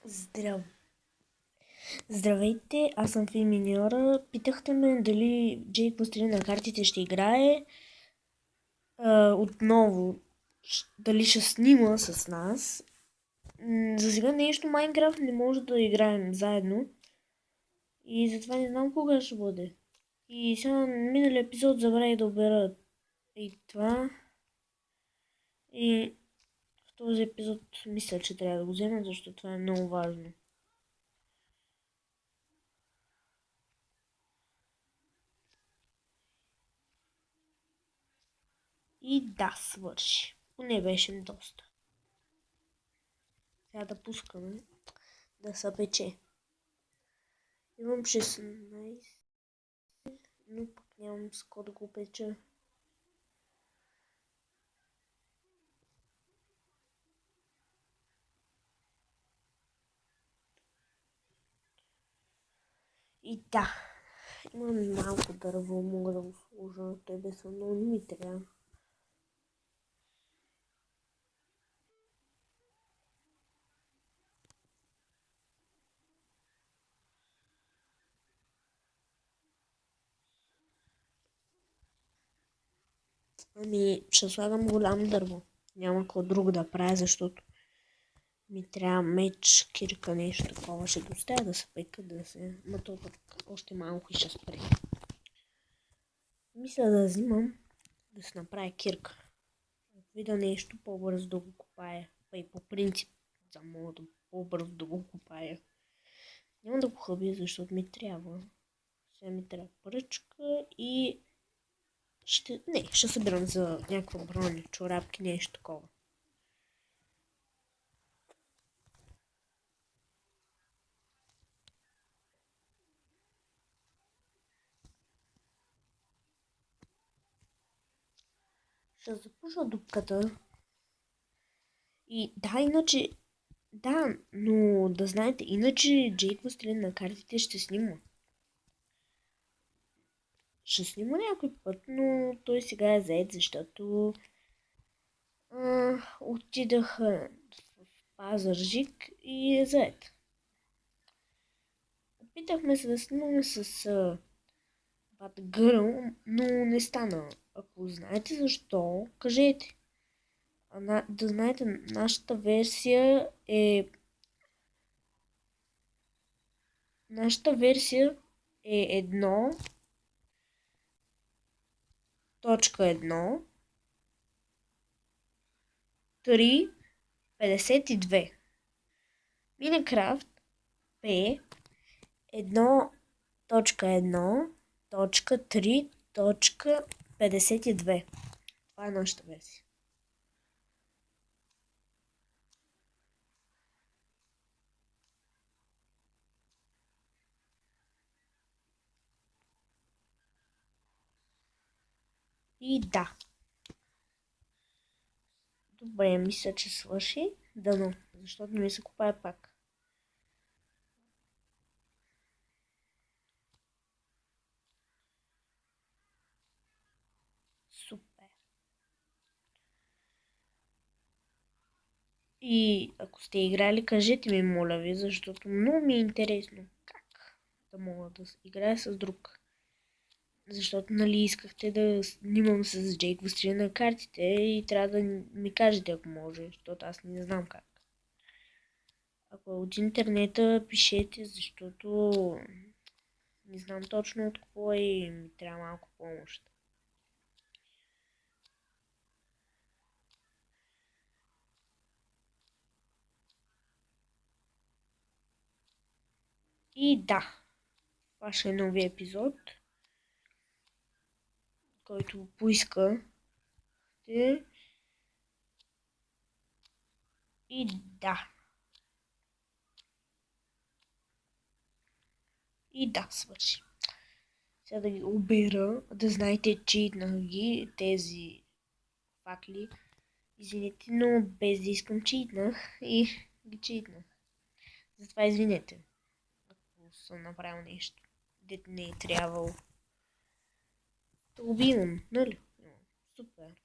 Здрав... Здравейте, аз съм Фиминьора. Питахте ме дали Джейк Властелин на картите ще играе отново. Дали ще снима с нас. За сега нещо Майнкрафт не може да играем заедно. И затова не знам кога ще бъде. И сега миналия епизод забравих да обера и това. И в този епизод мисля, че трябва да го взема, защото това е много важно. И да, свърши. Поне беше доста. Сега да пускаме да се пече. Имам 16, но пък нямам с кого да го печа. И да, имам малко дърво, мога да го сложа на тебе, но не ми трябва. Ами, ще слагам голямо дърво. Няма какво друго да правя, защото ми трябва меч, кирка, нещо такова. Ще доставя да се пека, да се... Ма то пък още малко и ще спре. Мисля да взимам да се направя кирка. Видя нещо по-бързо да го копая. Па и по принцип, за мога да по-бързо да го копая. Няма да го хъбя, защото ми трябва. Сега ми трябва пръчка и ще събирам за някаква броня, чорапки, нещо такова. Ще запушва дупката. И да, иначе... Да, но да знаете, иначе Джейк Властелин на картите ще снима. Ще снима някой път, но той сега е заед, защото отидах в Пазарджик и е заед. Опитахме се да снимаме с Batgirl, но не стана. Ако знаете защо, кажете. Да знаете, нашата версия е... Нашата версия е 1.1 3.52. Minecraft P 1.1.3.52. Това е нашата версия. И да. Добре, мисля, че свърши. Дано, защото не ми се копае пак. Супер. И ако сте играли, кажете ми, моля ви, защото много ми е интересно как да мога да играя с друг. Защото, нали, искахте да снимам с Джейк Властелин на картите и трябва да ми кажете, ако може, защото аз не знам как. Ако е от интернета, пишете, защото не знам точно от какво и ми трябва малко помощ. И да, това ще е новия епизод, който поиска. И да. И да, свърши. Сега да ги обера, да знаете, читнах ги тези факли. Извинете, но без да искам читнах и ги читнах. Затова извинете, ако съм направил нещо, дето не е трябвало. Да убивам, нали? Супер.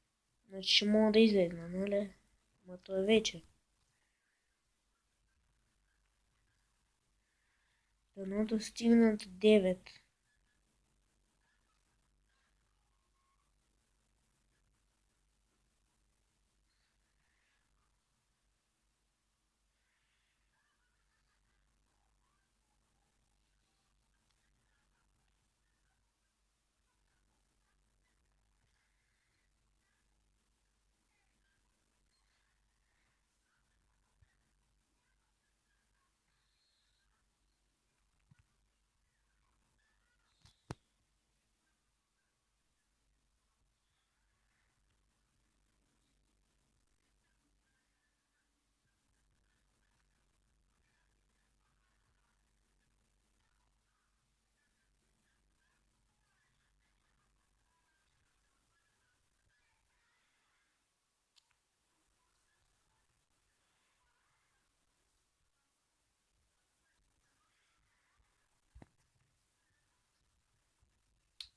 Значи ще мога да излезна, нали? Ма то е вечер. Дано да стигнат 9.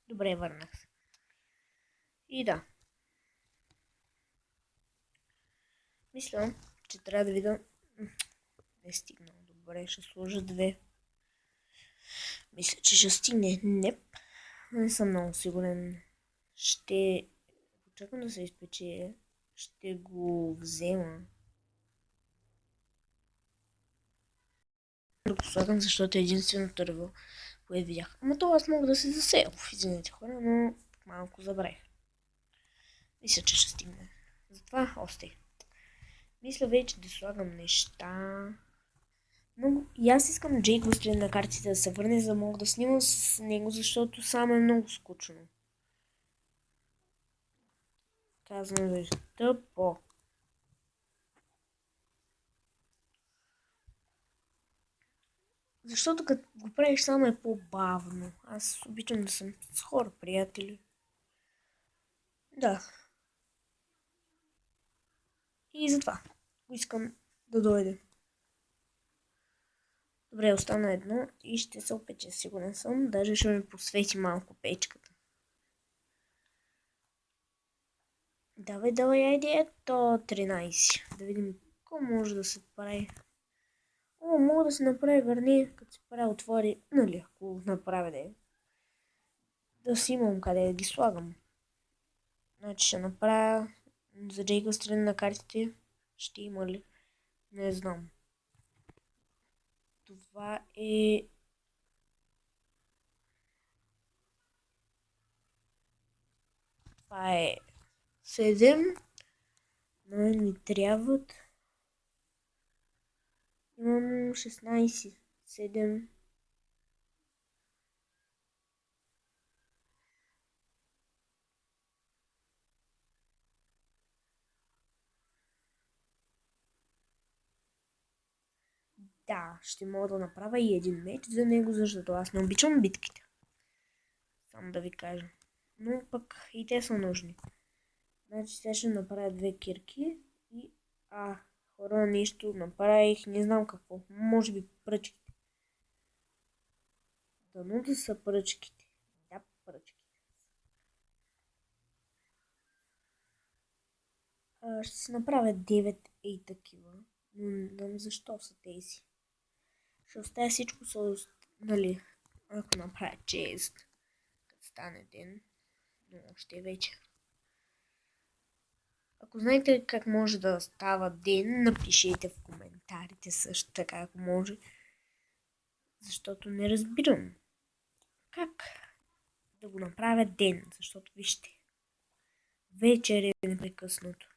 Добре, върнах се. И да. Мисля, че трябва да видя... Не стигнал. Добре, ще сложа 2. Мисля, че ще стигне. Не. Не съм много сигурен. Ще... Чакам да се изпече. Ще го взема. Да го слагам, защото е единственото дърво, което видях. Ама това аз мога да се засея. Извинете хора, но малко забравих. Мисля, че ще стигне. Затова още. Мисля вече да слагам неща. Но и аз искам Джейк Гуслин на картите да се върне, за да мога да снимам с него, защото сам е много скучно. Казвам ви, тъпо. Защото като го правиш само е по-бавно. Аз обичам да съм с хора, приятели. Да. И затова го искам да дойде. Добре, остана едно и ще се опече, сигурен съм. Даже ще ми посвети малко печката. Давай, давай, айде, ето 13. Да видим какво може да се прави. О, мога да се направи върни, като се прави отвори, нали, ако направя да си имам къде да ги слагам. Значи ще направя за Джейка страни на картите. Ще има ли? Не знам. Това е... Това е 7. Но ми трябват... Имам 16. 7. Да, ще мога да направя и един меч за него, защото аз не обичам битките. Само да ви кажа. Но пък и те са нужни. Значи сега ще направя 2 кирки и... хора, нещо направих, не знам какво. Може би пръчките. Дано да са пръчките. Да, пръчките. Ще се направя 9 и такива. Но не знам защо са тези. Ще оставя всичко с... Нали, ако направя чест. Като стане ден. Но още е вечер. Ако знаете как може да става ден, напишете в коментарите също така, ако може. Защото не разбирам как да го направя ден, защото вижте, вечер е непрекъснато.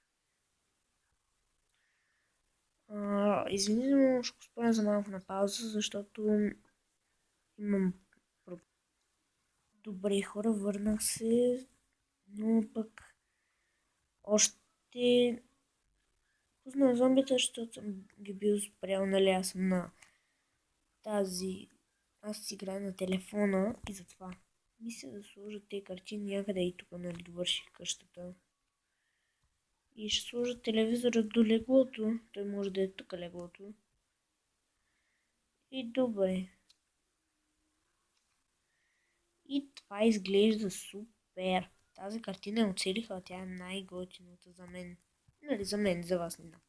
Извинете, но ще го спомня за малко на пауза, защото имам добре хора, върнах се, но пък още познах зомбите, защото съм ги бил спрял, нали, аз съм на тази... Аз си играя на телефона и затова. Мисля да сложа тези картини някъде и тук, нали, довърших къщата. И ще сложа телевизора до леглото. Той може да е тук леглото. И добре. И това изглежда супер. Тази картина я оцелиха, тя е най-готината за мен. Нали, за мен, за вас не знам. Да.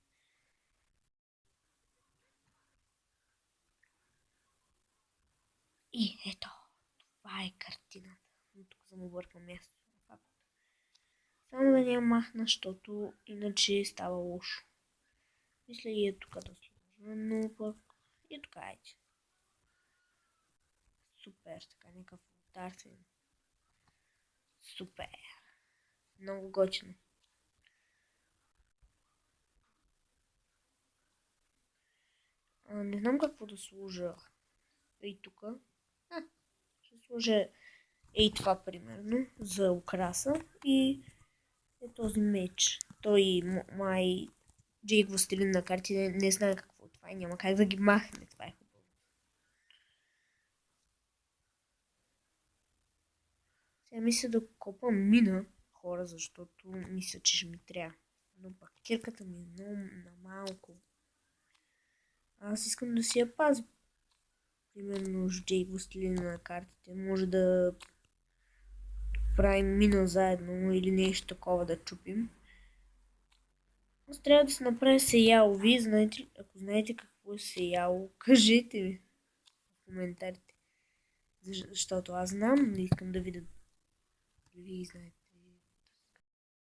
И ето, това е картината. Но тук съм объркал място. Само да не я махна, защото иначе става лошо. Мисля и е тук да сложа, но пък и тук айде. Супер, така някакъв ултар си. Супер. Много готино. Не знам какво да сложа. Ей тук. Ще сложа ей това примерно за украса и е този меч. Той май Джейк Властелин на карти не знае какво е това и няма как да ги махне. Това е хубаво. Сега мисля да копам мина хора, защото мисля, че ще ми трябва. Но пак кирката ми е много на малко. Аз искам да си я пазя. Примерно с Джейк Властелин на картите. Може да правим мина заедно или нещо такова да чупим. Аз трябва да се направя сеяло. Вие знаете ли, ако знаете какво е сеяло, кажете ми в коментарите. Защото аз знам, но искам да видя. Вие знаете.